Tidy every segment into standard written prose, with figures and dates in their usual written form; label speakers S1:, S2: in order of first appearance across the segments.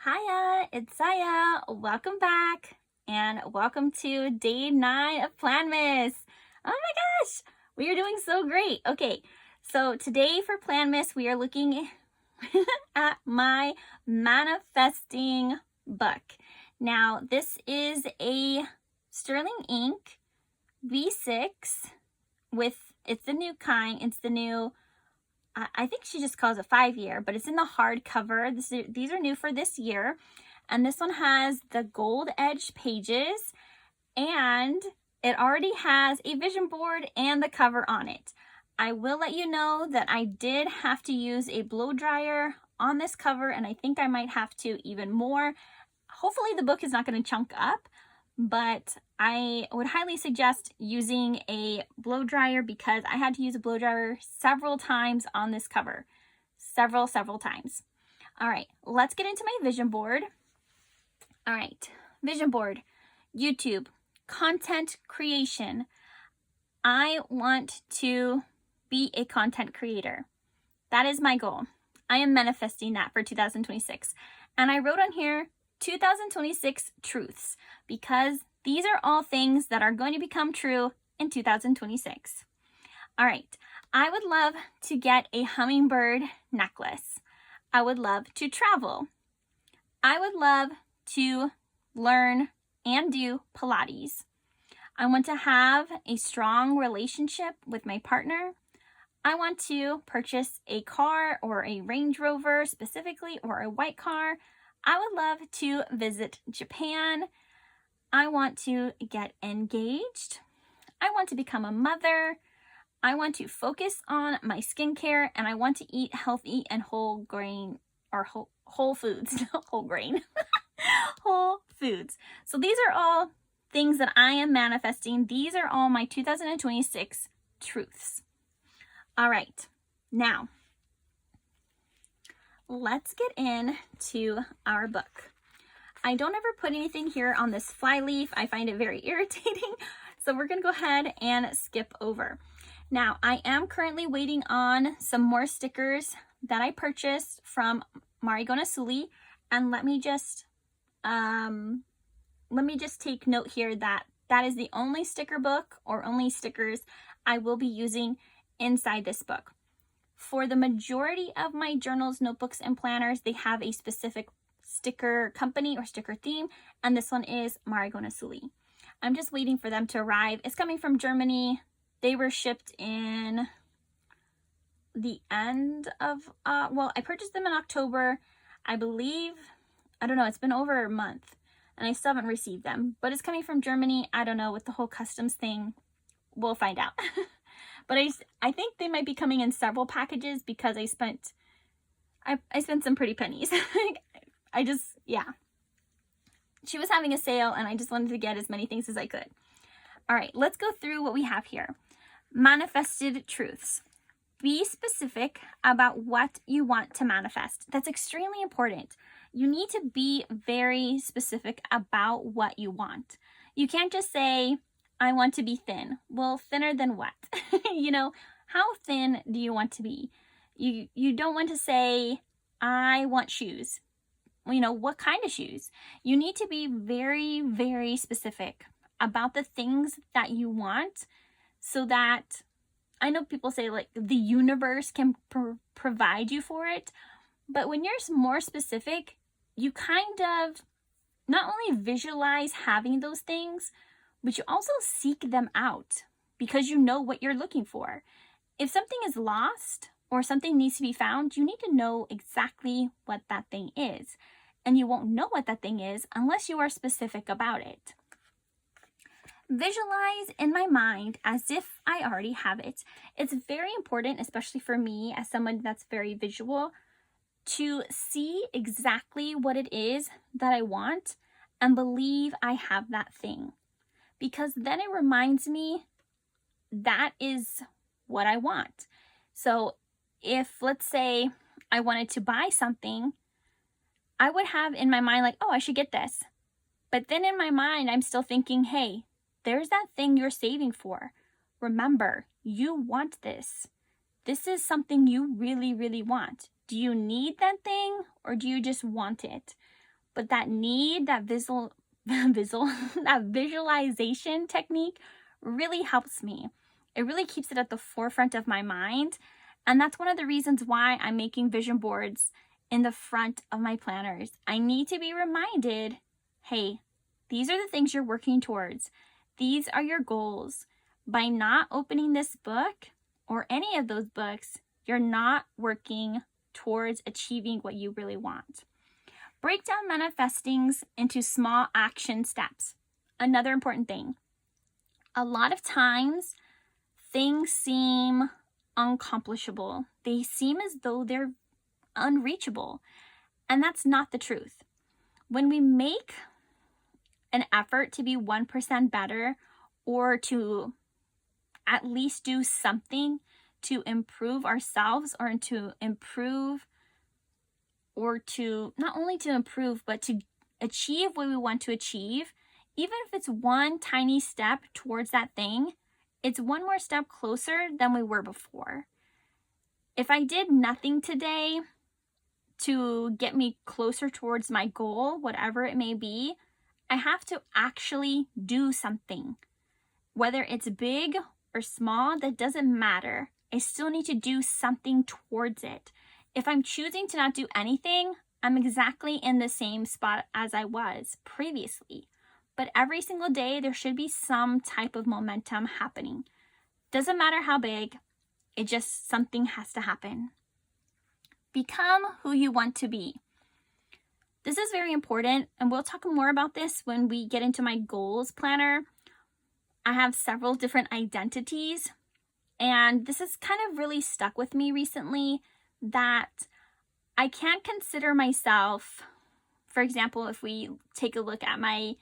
S1: Hiya, it's Saya. Welcome back and welcome to day 9 of Planmas. Oh my gosh, we are doing so great. Okay, so today for Planmas, we are looking at my manifesting book. Now, this is a sterling ink V6 it's the new kind. It's the new I think she just calls it 5-year, but it's in the hardcover. These are new for this year. And this one has the gold edged pages, and it already has a vision board and the cover on it. I will let you know that I did have to use a blow dryer on this cover, and I think I might have to even more. Hopefully the book is not going to chunk up, but I would highly suggest using a blow dryer because I had to use a blow dryer several times on this cover. Several times. All right, let's get into my vision board. All right, vision board, YouTube, content creation. I want to be a content creator. That is my goal. I am manifesting that for 2026. And I wrote on here 2026 truths because these are all things that are going to become true in 2026. All right, I would love to get a hummingbird necklace. I would love to travel. I would love to learn and do Pilates. I want to have a strong relationship with my partner. I want to purchase a car or a Range Rover specifically, or a white car. I would love to visit Japan. I want to get engaged. I want to become a mother. I want to focus on my skincare, and I want to eat healthy and whole grain or whole foods, whole grain, whole foods. So these are all things that I am manifesting. These are all my 2026 truths. All right, now let's get into our book. I don't ever put anything here on this fly leaf. I find it very irritating. So we're going to go ahead and skip over. Now, I am currently waiting on some more stickers that I purchased from Marigona Suli. And let me just take note here that that is the only sticker book or only stickers I will be using inside this book. For the majority of my journals, notebooks, and planners, they have a specific sticker company or sticker theme, and this one is Marigona Suli. I'm just waiting for them to arrive. It's coming from Germany. They were shipped in the end of, I purchased them in October. I believe, I don't know, it's been over a month, and I still haven't received them, but it's coming from Germany. I don't know, with the whole customs thing, we'll find out. But I think they might be coming in several packages because I spent some pretty pennies. Yeah. She was having a sale and I just wanted to get as many things as I could. All right, let's go through what we have here. Manifested truths. Be specific about what you want to manifest. That's extremely important. You need to be very specific about what you want. You can't just say, I want to be thin. Well, thinner than what? How thin do you want to be? You don't want to say, I want shoes. What kind of shoes? You need to be very, very specific about the things that you want so that, I know people say like the universe can provide you for it, but when you're more specific, you kind of not only visualize having those things, but you also seek them out because you know what you're looking for. If something is lost or something needs to be found, you need to know exactly what that thing is. And you won't know what that thing is unless you are specific about it. Visualize in my mind as if I already have it. It's very important, especially for me as someone that's very visual, to see exactly what it is that I want and believe I have that thing. Because then it reminds me that is what I want. So if, let's say, I wanted to buy something, I would have in my mind like, oh, I should get this. But then in my mind, I'm still thinking, hey, there's that thing you're saving for. Remember, you want this. This is something you really, really want. Do you need that thing or do you just want it? but that that visualization technique really helps me. It really keeps it at the forefront of my mind. And that's one of the reasons why I'm making vision boards in the front of my planners. I need to be reminded, hey, these are the things you're working towards. These are your goals. By not opening this book or any of those books, you're not working towards achieving what you really want. Break down manifestings into small action steps. Another important thing. A lot of times, things seem unaccomplishable. They seem as though they're unreachable. And that's not the truth. When we make an effort to be 1% better, or to at least do something to improve ourselves, or to improve, or to not only to improve, but to achieve what we want to achieve, even if it's one tiny step towards that thing, it's one more step closer than we were before. If I did nothing today to get me closer towards my goal, whatever it may be, I have to actually do something. Whether it's big or small, that doesn't matter. I still need to do something towards it. If I'm choosing to not do anything, I'm exactly in the same spot as I was previously. But every single day, there should be some type of momentum happening. Doesn't matter how big, it just something has to happen. Become who you want to be. This is very important, and we'll talk more about this when we get into my goals planner. I have several different identities, and this has kind of really stuck with me recently, that I can't consider myself, for example, if we take a look at my,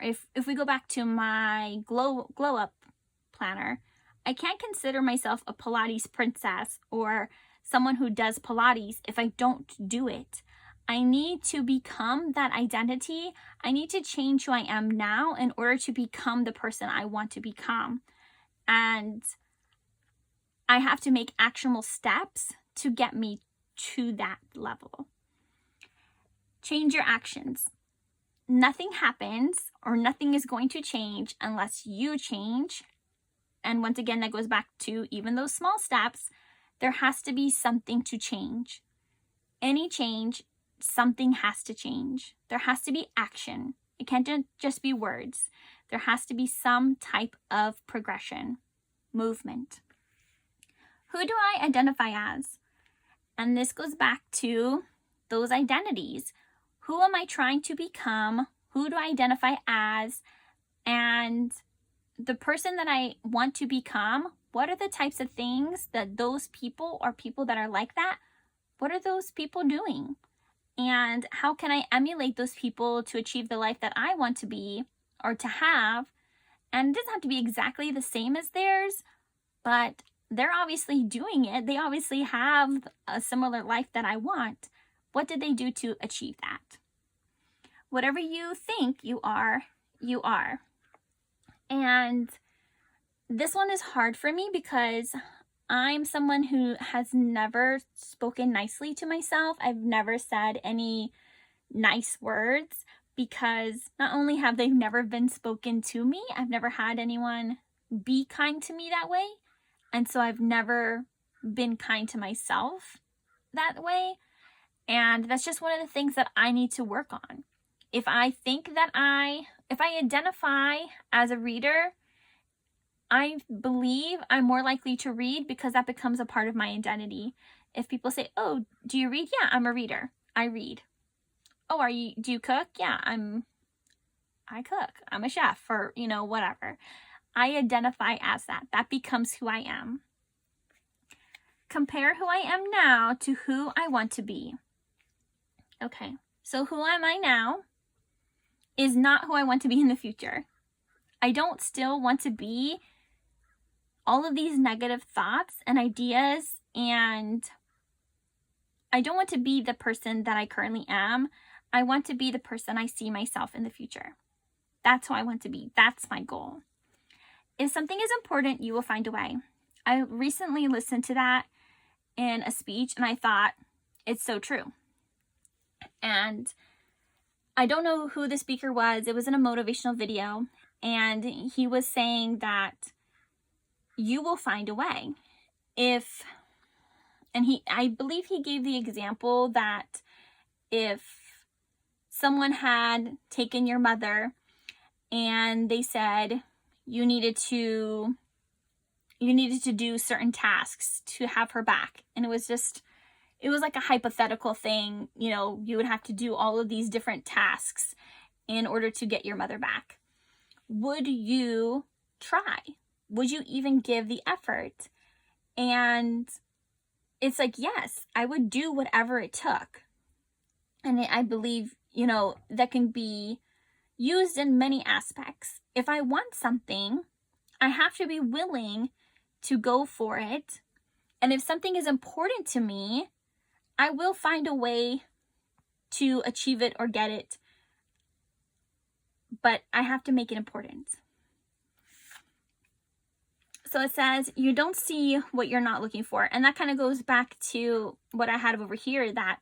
S1: if we go back to my glow up planner, I can't consider myself a Pilates princess or someone who does Pilates if I don't do it. I need to become that identity. I need to change who I am now in order to become the person I want to become. And I have to make actionable steps to get me to that level. Change your actions. Nothing happens or nothing is going to change unless you change. And once again, that goes back to even those small steps. There has to be something to change. Any change, something has to change. There has to be action. It can't just be words. There has to be some type of progression, movement. Who do I identify as? And this goes back to those identities. Who am I trying to become? Who do I identify as? And the person that I want to become, what are the types of things that those people or people that are like that, what are those people doing? And how can I emulate those people to achieve the life that I want to be or to have? And it doesn't have to be exactly the same as theirs, but they're obviously doing it. They obviously have a similar life that I want. What did they do to achieve that? Whatever you think you are, you are. And this one is hard for me because I'm someone who has never spoken nicely to myself. I've never said any nice words because not only have they never been spoken to me, I've never had anyone be kind to me that way. And so I've never been kind to myself that way. And that's just one of the things that I need to work on. If I identify as a reader, I believe I'm more likely to read because that becomes a part of my identity. If people say, "Oh, do you read?" Yeah, I'm a reader. I read. Oh, do you cook? Yeah, I cook. I'm a chef or, whatever. I identify as that. That becomes who I am. Compare who I am now to who I want to be. Okay, so who am I now is not who I want to be in the future. I don't still want to be all of these negative thoughts and ideas, and I don't want to be the person that I currently am. I want to be the person I see myself in the future. That's who I want to be. That's my goal. If something is important, you will find a way. I recently listened to that in a speech and I thought, it's so true. And I don't know who the speaker was. It was in a motivational video. And he was saying that you will find a way. I believe he gave the example that if someone had taken your mother and they said you needed to do certain tasks to have her back, and it was like a hypothetical thing, you would have to do all of these different tasks in order to get your mother back. Would you try? Would you even give the effort? And it's like, yes, I would do whatever it took. And I believe, that can be used in many aspects. If I want something, I have to be willing to go for it. And if something is important to me, I will find a way to achieve it or get it. But I have to make it important. So it says, you don't see what you're not looking for. And that kind of goes back to what I had over here, that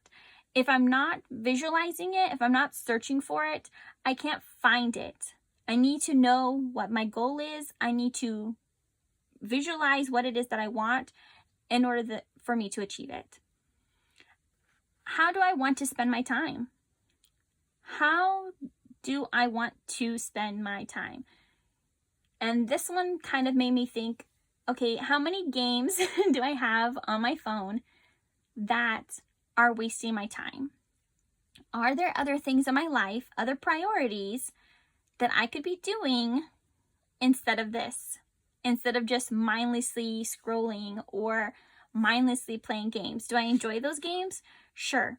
S1: if I'm not visualizing it, if I'm not searching for it, I can't find it. I need to know what my goal is. I need to visualize what it is that I want in order for me to achieve it. How do I want to spend my time? How do I want to spend my time? And this one kind of made me think, okay, how many games do I have on my phone that are wasting my time? Are there other things in my life, other priorities that I could be doing instead of this? Instead of just mindlessly scrolling or mindlessly playing games. Do I enjoy those games? Sure.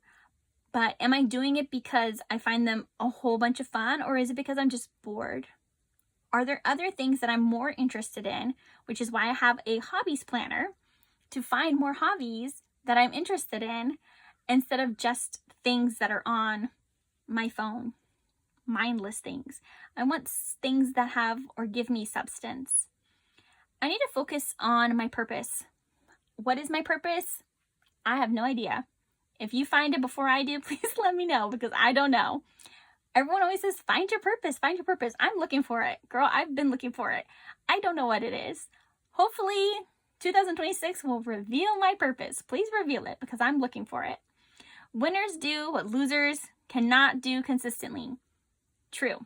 S1: But am I doing it because I find them a whole bunch of fun, or is it because I'm just bored? Are there other things that I'm more interested in, which is why I have a hobbies planner to find more hobbies that I'm interested in instead of just things that are on my phone, mindless things. I want things that have or give me substance. I need to focus on my purpose. What is my purpose? I have no idea. If you find it before I do, please let me know, because I don't know. Everyone always says, find your purpose, find your purpose. I'm looking for it. Girl, I've been looking for it. I don't know what it is. Hopefully, 2026 will reveal my purpose. Please reveal it, because I'm looking for it. Winners do what losers cannot do consistently. True.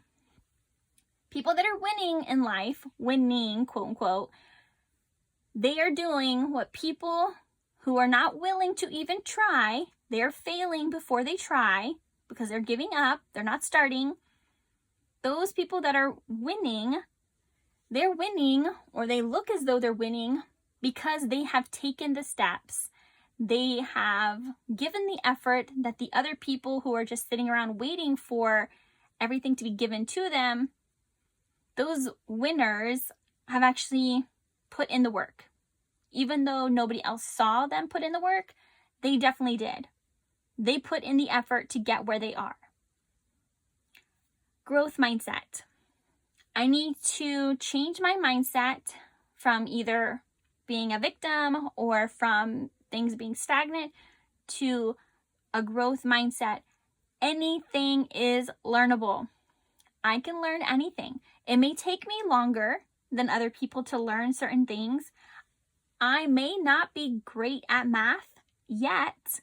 S1: People that are winning in life, winning, quote unquote, they are doing what people who are not willing to even try, they're failing before they try because they're giving up, they're not starting. Those people that are winning, they're winning, or they look as though they're winning because they have taken the steps. They have given the effort that the other people who are just sitting around waiting for everything to be given to them, those winners have actually put in the work. Even though nobody else saw them put in the work, they definitely did. They put in the effort to get where they are. Growth mindset. I need to change my mindset from either being a victim or from things being stagnant to a growth mindset. Anything is learnable. I can learn anything. It may take me longer than other people to learn certain things. I may not be great at math yet,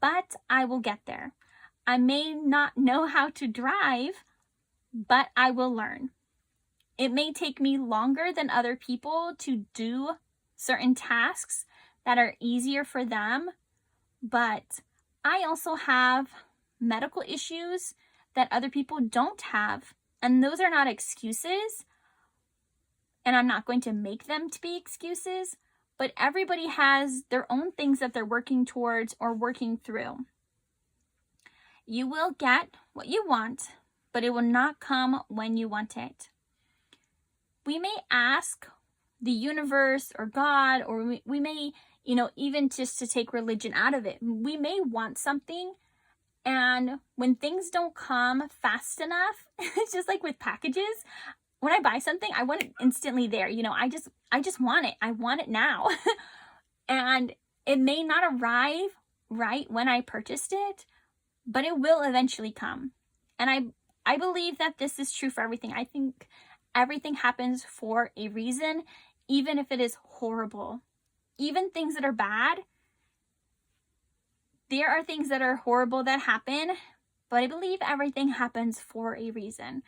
S1: but I will get there. I may not know how to drive, but I will learn. It may take me longer than other people to do certain tasks that are easier for them, but I also have medical issues that other people don't have, and those are not excuses, and I'm not going to make them to be excuses, but everybody has their own things that they're working towards or working through. You will get what you want, but it will not come when you want it. We may ask the universe or God, or we may, even just to take religion out of it, we may want something, and when things don't come fast enough, it's just like with packages. When I buy something, I want it instantly there. I just want it. I want it now. And it may not arrive right when I purchased it, but it will eventually come. And I believe that this is true for everything. I think everything happens for a reason, even if it is horrible. Even things that are bad, there are things that are horrible that happen, but I believe everything happens for a reason.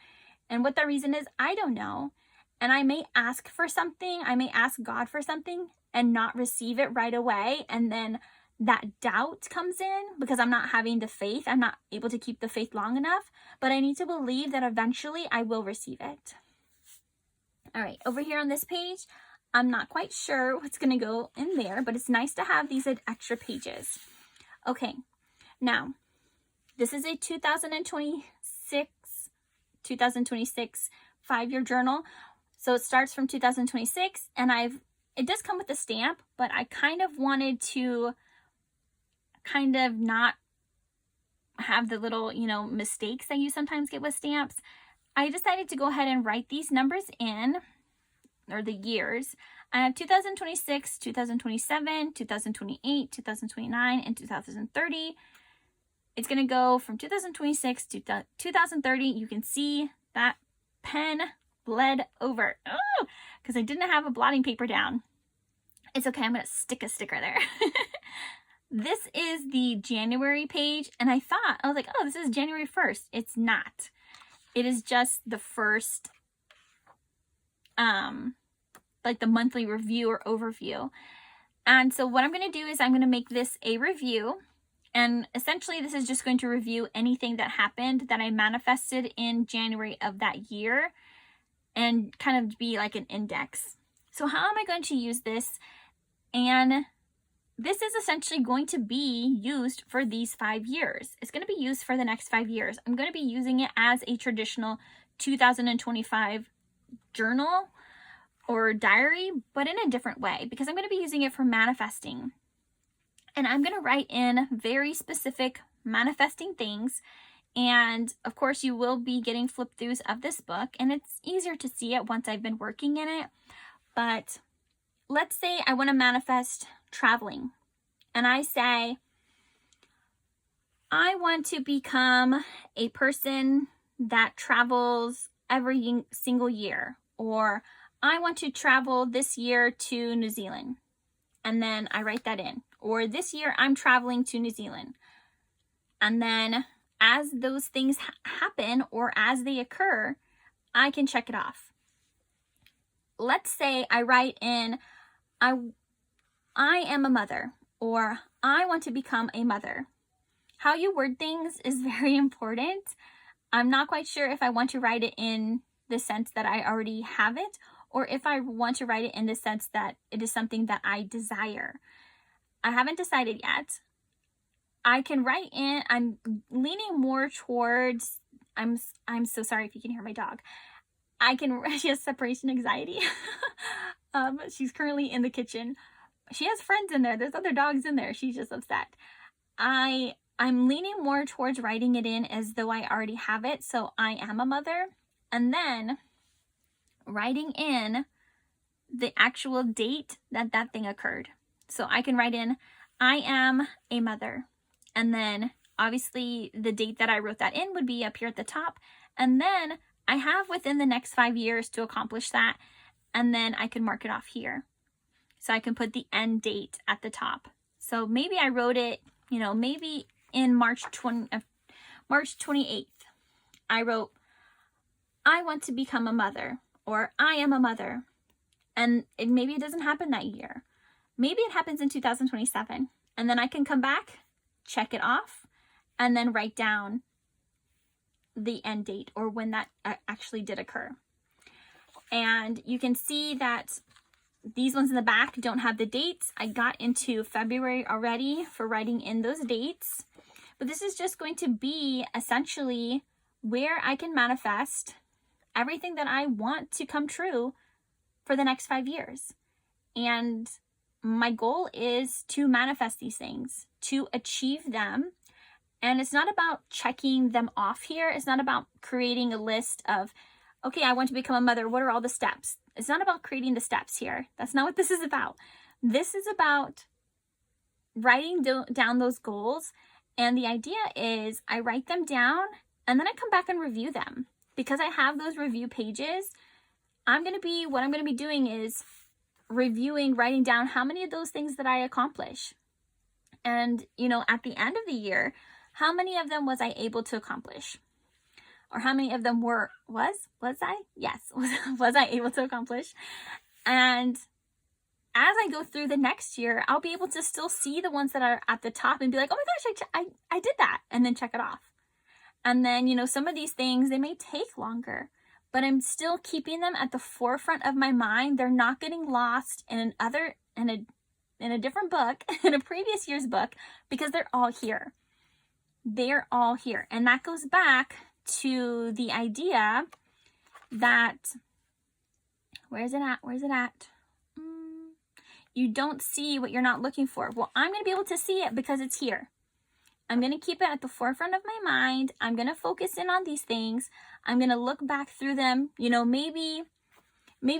S1: And what that reason is, I don't know. And I may ask for something, I may ask God for something and not receive it right away. And then that doubt comes in because I'm not having the faith. I'm not able to keep the faith long enough, but I need to believe that eventually I will receive it. All right, over here on this page, I'm not quite sure what's going to go in there, but it's nice to have these extra pages. Okay, now this is a 2026 5-year journal. So it starts from 2026, and it does come with a stamp, but I kind of wanted to not have the little, mistakes that you sometimes get with stamps. I decided to go ahead and write these numbers in, or the years. I have 2026, 2027, 2028, 2029, and 2030. It's going to go from 2026 to 2030. You can see that pen bled over because I didn't have a blotting paper down. It's okay. I'm going to stick a sticker there. This is the January page, and I was like, oh, this is January 1st. It's not. It is just the first, like the monthly review or overview. And so what I'm going to do is I'm going to make this a review. And essentially, this is just going to review anything that happened that I manifested in January of that year and kind of be like an index. So how am I going to use this? And this is essentially going to be used for these 5 years. It's going to be used for the next 5 years. I'm going to be using it as a traditional 2025 journal or diary, but in a different way because I'm going to be using it for manifesting. And I'm going to write in very specific manifesting things. And of course, you will be getting flip throughs of this book, and it's easier to see it once I've been working in it. But let's say I want to manifest traveling, and I say, I want to become a person that travels every single year, or I want to travel this year to New Zealand. And then I write that in. Or this year I'm traveling to New Zealand. And then as those things happen or as they occur, I can check it off. Let's say I write in, I am a mother, or I want to become a mother. How you word things is very important. I'm not quite sure if I want to write it in the sense that I already have it, or if I want to write it in the sense that it is something that I desire. I haven't decided yet. I can write in, I'm leaning more towards, I'm so sorry if you can hear my dog. She has separation anxiety. She's currently in the kitchen. She has friends in there. There's other dogs in there. She's just upset. I'm leaning more towards writing it in as though I already have it. So I am a mother. And then writing in the actual date that thing occurred. So I can write in, I am a mother. And then obviously the date that I wrote that in would be up here at the top. And then I have within the next 5 years to accomplish that. And then I can mark it off here. So I can put the end date at the top. So maybe I wrote it, maybe in March 28th. I wrote, I want to become a mother, or I am a mother. And maybe it doesn't happen that year. Maybe it happens in 2027. And then I can come back, check it off, and then write down the end date or when that actually did occur. And you can see that these ones in the back don't have the dates. I got into February already for writing in those dates. But this is just going to be essentially where I can manifest everything that I want to come true for the next 5 years. And my goal is to manifest these things, to achieve them. And it's not about checking them off here. It's not about creating a list of, okay, I want to become a mother. What are all the steps? It's not about creating the steps here. That's not what this is about. This is about writing down those goals And the idea is I write them down and then I come back and review them. Because I have those review pages, what I'm going to be doing is reviewing, writing down how many of those things that I accomplish. And, at the end of the year, how many of them was I able to accomplish? Or how many of them was I? Yes, was I able to accomplish? And as I go through the next year, I'll be able to still see the ones that are at the top and be like, oh my gosh, I did that, and then check it off. And then, some of these things, they may take longer, but I'm still keeping them at the forefront of my mind. They're not getting lost in a different book, in a previous year's book, because they're all here. They're all here. And that goes back to the idea that, where is it at? You don't see what you're not looking for. Well, I'm going to be able to see it because it's here. I'm going to keep it at the forefront of my mind. I'm going to focus in on these things. I'm going to look back through them. Maybe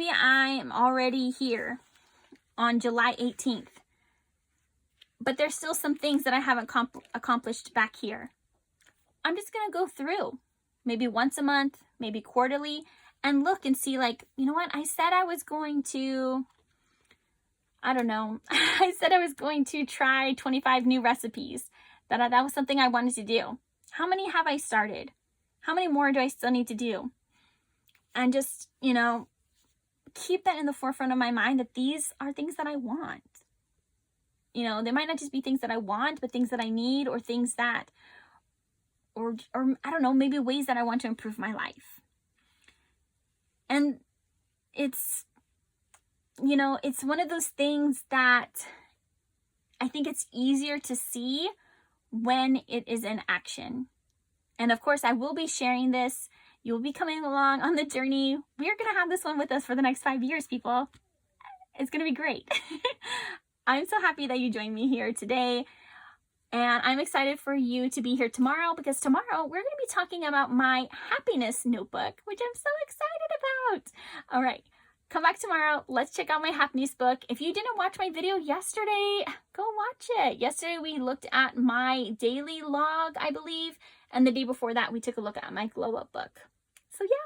S1: I'm already here on July 18th, but there's still some things that I haven't accomplished back here. I'm just going to go through maybe once a month, maybe quarterly, and look and see, like, what? I said I was going to, I said I was going to try 25 new recipes. That was something I wanted to do. How many have I started? How many more do I still need to do? And just, keep that in the forefront of my mind, that these are things that I want. They might not just be things that I want, but things that I need, or things that, or I don't know, maybe ways that I want to improve my life. And it's one of those things that I think it's easier to see when it is in action. And of course, I will be sharing this. You'll be coming along on the journey. We're going to have this one with us for the next 5 years, people. It's going to be great. I'm so happy that you joined me here today. And I'm excited for you to be here tomorrow, because tomorrow we're going to be talking about my happiness notebook, which I'm so excited about. All right. Come back tomorrow. Let's check out my happiness book. If you didn't watch my video yesterday, go watch it. Yesterday, we looked at my daily log, I believe. And the day before that, we took a look at my glow up book. So yeah,